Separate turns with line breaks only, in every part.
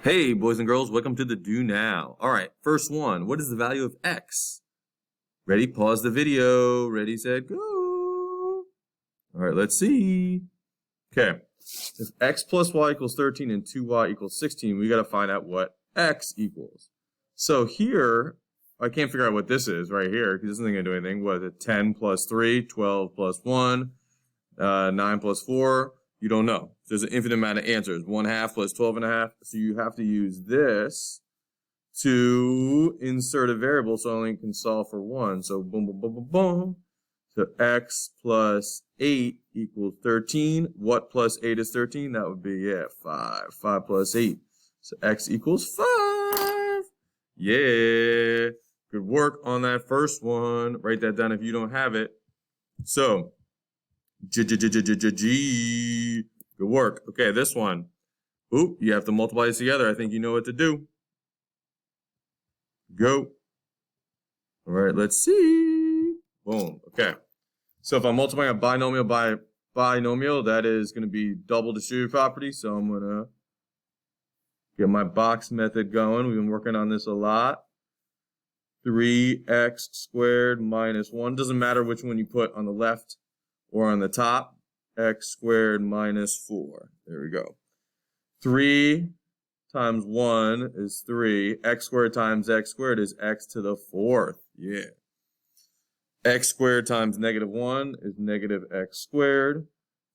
Hey, boys and girls, welcome to the Do Now. All right, first one. What is the value of x? Ready? Pause the video. Ready, set, go. All right, let's see. Okay, if x plus y equals 13 and 2y equals 16, we got to find out what x equals. So here, I can't figure out what this is right here because this isn't going to do anything. What is it? 10 plus 3, 12 plus 1, 9 plus 4. You don't know. There's an infinite amount of answers. 1/2 plus 12.5. So you have to use this to insert a variable so I only can solve for 1. So boom, boom, boom, boom, boom. So x plus 8 equals 13. What plus 8 is 13? That would be, 5. 5 plus 8. So x equals 5. Yeah. Good work on that first one. Write that down if you don't have it. So, G. Good work. Okay, this one. Oop, you have to multiply these together. I think you know what to do. Go. All right, let's see. Boom. Okay. So if I'm multiplying a binomial by binomial, that is going to be double distributive property. So I'm going to get my box method going. We've been working on this a lot. 3x squared minus 1. Doesn't matter which one you put on the left or on the top. X squared minus 4. There we go. 3 times 1 is 3. X squared times x squared is x to the 4th. Yeah. X squared times negative 1 is negative x squared.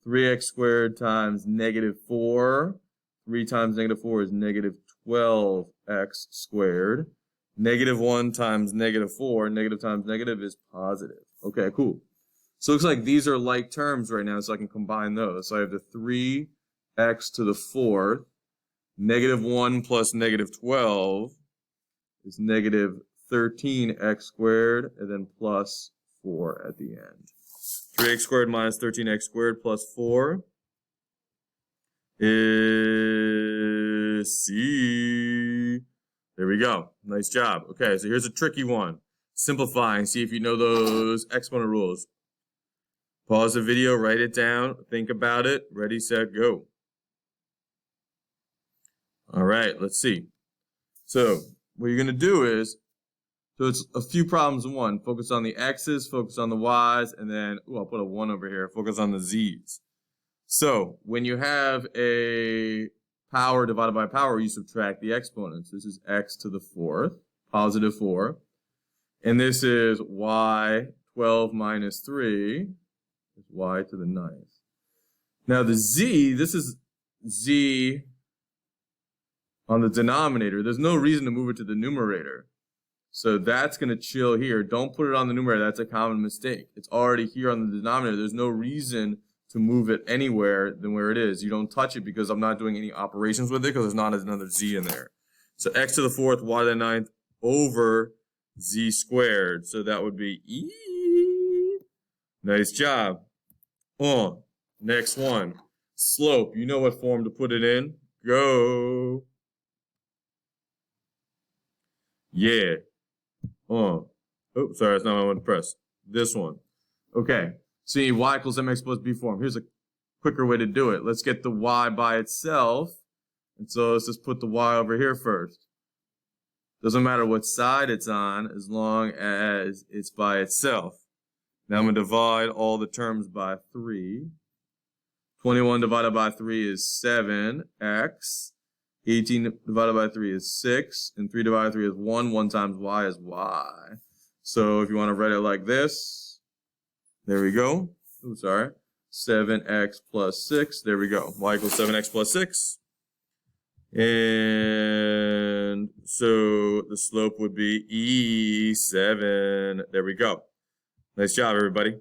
3x squared times negative 4. 3 times negative 4 is negative 12x squared. Negative 1 times negative 4. Negative times negative is positive. Okay, cool. So it looks like these are like terms right now, so I can combine those. So I have the 3x to the 4th. Negative 1 plus negative 12 is negative 13x squared, and then plus 4 at the end. 3x squared minus 13x squared plus 4 is C. There we go. Nice job. Okay, so here's a tricky one. Simplifying. See if you know those exponent rules. Pause the video, write it down, think about it. Ready, set, go. All right, let's see. So what you're going to do is, so it's a few problems in one. Focus on the x's, focus on the y's, and then, I'll put a 1 over here. Focus on the z's. So when you have a power divided by power, you subtract the exponents. This is x to the 4th, positive 4. And this is y, 12 minus 3. Is y to the 9th. Now the z, this is z on the denominator. There's no reason to move it to the numerator. So that's going to chill here. Don't put it on the numerator. That's a common mistake. It's already here on the denominator. There's no reason to move it anywhere than where it is. You don't touch it because I'm not doing any operations with it because there's not another z in there. So x to the 4th, y to the 9th over z squared. So that would be e. Nice job. Next one. Slope. You know what form to put it in. Go. Yeah. Oh, sorry, that's not what I want to press. This one. Okay. See, y equals mx plus b form. Here's a quicker way to do it. Let's get the y by itself. And so let's just put the y over here first. Doesn't matter what side it's on as long as it's by itself. Now I'm going to divide all the terms by 3. 21 divided by 3 is 7x. 18 divided by 3 is 6. And 3 divided by 3 is 1. 1 times y is y. So if you want to write it like this, there we go. Oops, sorry. 7x plus 6. There we go. Y equals 7x plus 6. And so the slope would be E7. There we go. Nice job, everybody.